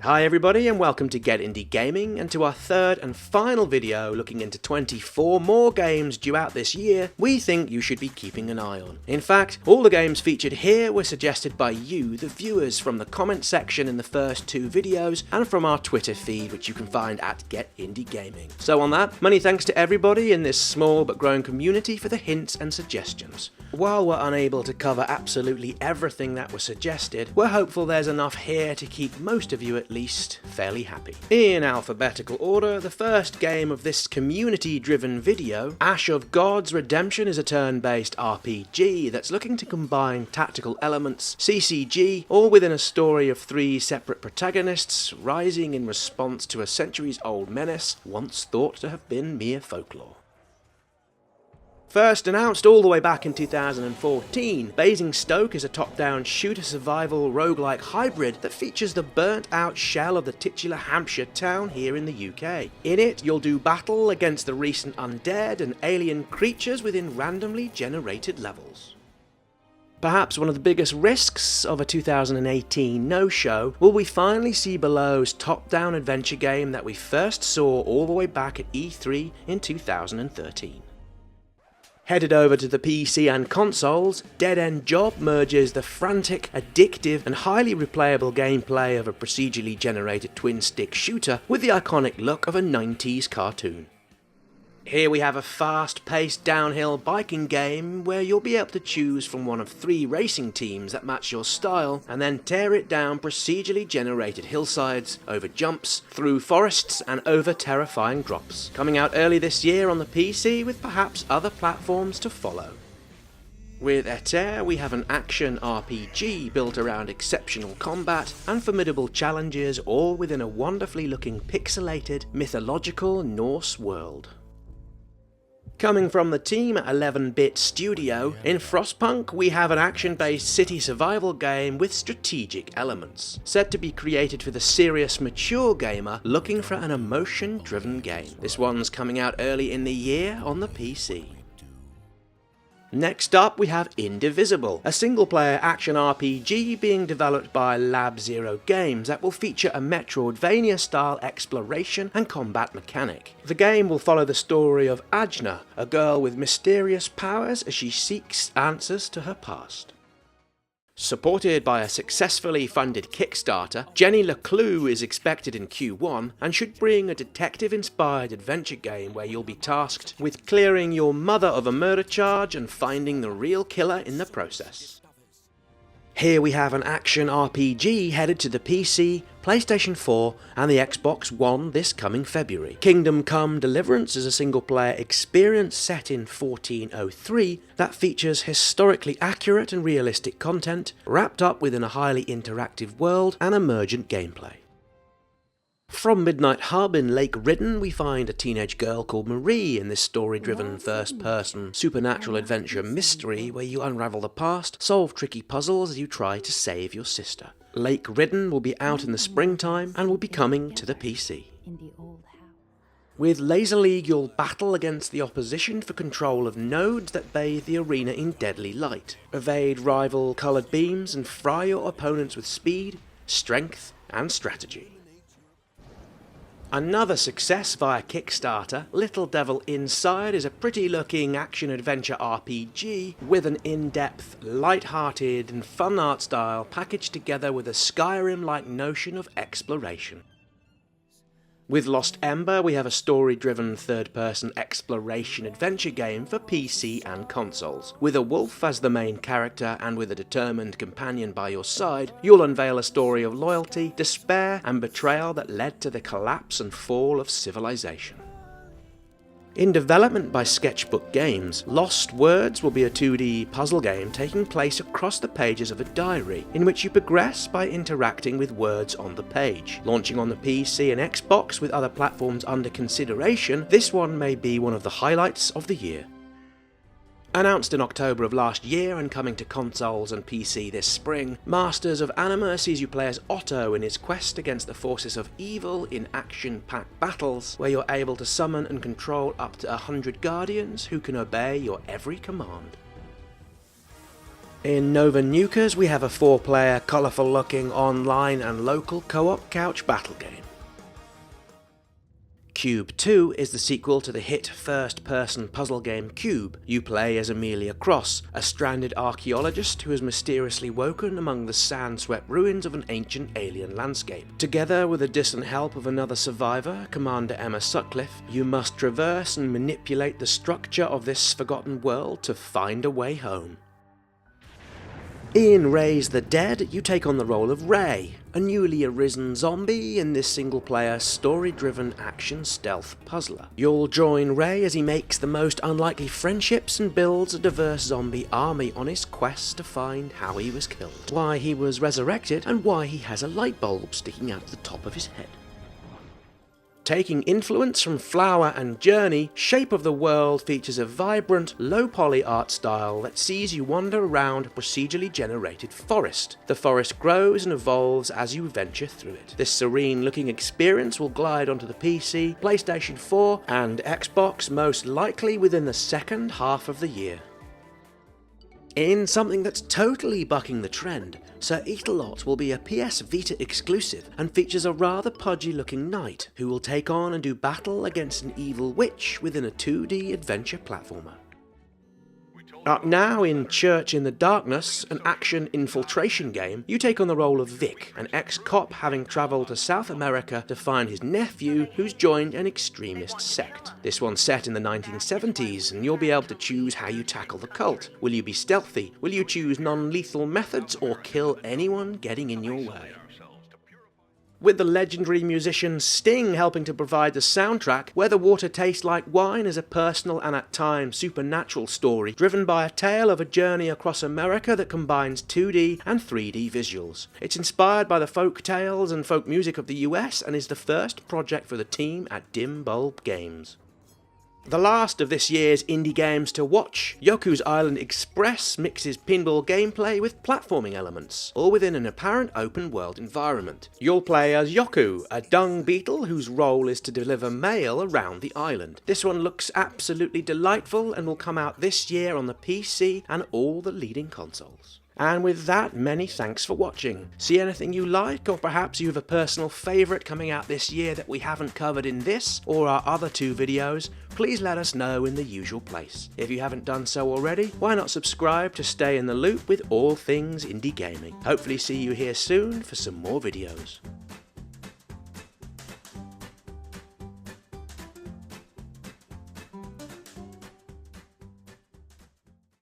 Hi everybody and welcome to Get Indie Gaming and to our third and final video looking into 24 more games due out this year we think you should be keeping an eye on. In fact, all the games featured here were suggested by you, the viewers, from the comment section in the first two videos and from our Twitter feed, which you can find at Get Indie Gaming. So on that, many thanks to everybody in this small but growing community for the hints and suggestions. While we're unable to cover absolutely everything that was suggested, we're hopeful there's enough here to keep most of you at least fairly happy. In alphabetical order, the first game of this community-driven video, Ash of Gods Redemption, is a turn-based RPG that's looking to combine tactical elements, CCG, all within a story of three separate protagonists rising in response to a centuries-old menace once thought to have been mere folklore. First announced all the way back in 2014, Basingstoke is a top-down shooter survival roguelike hybrid that features the burnt-out shell of the titular Hampshire town here in the UK. In it, you'll do battle against the recent undead and alien creatures within randomly generated levels. Perhaps one of the biggest risks of a 2018 no-show will we finally see Below's top-down adventure game that we first saw all the way back at E3 in 2013. Headed over to the PC and consoles, Dead End Job merges the frantic, addictive and highly replayable gameplay of a procedurally generated twin-stick shooter with the iconic look of a 90s cartoon. Here we have a fast-paced downhill biking game where you'll be able to choose from one of three racing teams that match your style and then tear it down procedurally generated hillsides, over jumps, through forests and over terrifying drops. Coming out early this year on the PC with perhaps other platforms to follow. With Eter, we have an action RPG built around exceptional combat and formidable challenges, all within a wonderfully looking pixelated, mythological Norse world. Coming from the team at 11-Bit Studio, in Frostpunk we have an action-based city survival game with strategic elements, said to be created for the serious, mature gamer looking for an emotion-driven game. This one's coming out early in the year on the PC. Next up we have Indivisible, a single-player action RPG being developed by Lab Zero Games that will feature a Metroidvania-style exploration and combat mechanic. The game will follow the story of Ajna, a girl with mysterious powers as she seeks answers to her past. Supported by a successfully funded Kickstarter, Jenny LeClue is expected in Q1 and should bring a detective-inspired adventure game where you'll be tasked with clearing your mother of a murder charge and finding the real killer in the process. Here we have an action RPG headed to the PC, PlayStation 4 and the Xbox One this coming February. Kingdom Come Deliverance is a single-player experience set in 1403 that features historically accurate and realistic content, wrapped up within a highly interactive world and emergent gameplay. From Midnight Hub in Lake Ridden, we find a teenage girl called Marie in this story-driven first-person supernatural adventure mystery where you unravel the past, solve tricky puzzles as you try to save your sister. Lake Ridden will be out in the springtime and will be coming to the PC. With Laser League, you'll battle against the opposition for control of nodes that bathe the arena in deadly light, evade rival coloured beams and fry your opponents with speed, strength and strategy. Another success via Kickstarter, Little Devil Inside is a pretty-looking action-adventure RPG with an in-depth, light-hearted and fun art style packaged together with a Skyrim-like notion of exploration. With Lost Ember, we have a story-driven third-person exploration-adventure game for PC and consoles. With a wolf as the main character and with a determined companion by your side, you'll unveil a story of loyalty, despair and betrayal that led to the collapse and fall of civilization. In development by Sketchbook Games, Lost Words will be a 2D puzzle game taking place across the pages of a diary, in which you progress by interacting with words on the page. Launching on the PC and Xbox with other platforms under consideration, this one may be one of the highlights of the year. Announced in October of last year and coming to consoles and PC this spring, Masters of Anima sees you play as Otto in his quest against the forces of evil in action-packed battles, where you're able to summon and control up to 100 guardians who can obey your every command. In Nova Nukers, we have a 4-player, colourful looking online and local co-op couch battle game. Cube 2 is the sequel to the hit first-person puzzle game Cube. You play as Amelia Cross, a stranded archaeologist who is mysteriously woken among the sand-swept ruins of an ancient alien landscape. Together with the distant help of another survivor, Commander Emma Sutcliffe, you must traverse and manipulate the structure of this forgotten world to find a way home. In Raise the Dead, you take on the role of Ray, a newly arisen zombie in this single-player, story-driven action stealth puzzler. You'll join Ray as he makes the most unlikely friendships and builds a diverse zombie army on his quest to find how he was killed, why he was resurrected, and why he has a light bulb sticking out of the top of his head. Taking influence from Flower and Journey, Shape of the World features a vibrant, low-poly art style that sees you wander around a procedurally generated forest. The forest grows and evolves as you venture through it. This serene-looking experience will glide onto the PC, PlayStation 4, and Xbox most likely within the second half of the year. In something that's totally bucking the trend, Sir Eater-Lot will be a PS Vita exclusive and features a rather pudgy looking knight who will take on and do battle against an evil witch within a 2D adventure platformer. Up now in Church in the Darkness, an action infiltration game, you take on the role of Vic, an ex-cop having travelled to South America to find his nephew who's joined an extremist sect. This one's set in the 1970s and you'll be able to choose how you tackle the cult. Will you be stealthy? Will you choose non-lethal methods or kill anyone getting in your way? With the legendary musician Sting helping to provide the soundtrack, Where the Water Tastes Like Wine is a personal and at times supernatural story driven by a tale of a journey across America that combines 2D and 3D visuals. It's inspired by the folk tales and folk music of the US and is the first project for the team at Dim Bulb Games. The last of this year's indie games to watch, Yoku's Island Express mixes pinball gameplay with platforming elements, all within an apparent open-world environment. You'll play as Yoku, a dung beetle whose role is to deliver mail around the island. This one looks absolutely delightful and will come out this year on the PC and all the leading consoles. And with that, many thanks for watching. See anything you like, or perhaps you have a personal favourite coming out this year that we haven't covered in this or our other 2 videos, please let us know in the usual place. If you haven't done so already, why not subscribe to stay in the loop with all things indie gaming. Hopefully see you here soon for some more videos.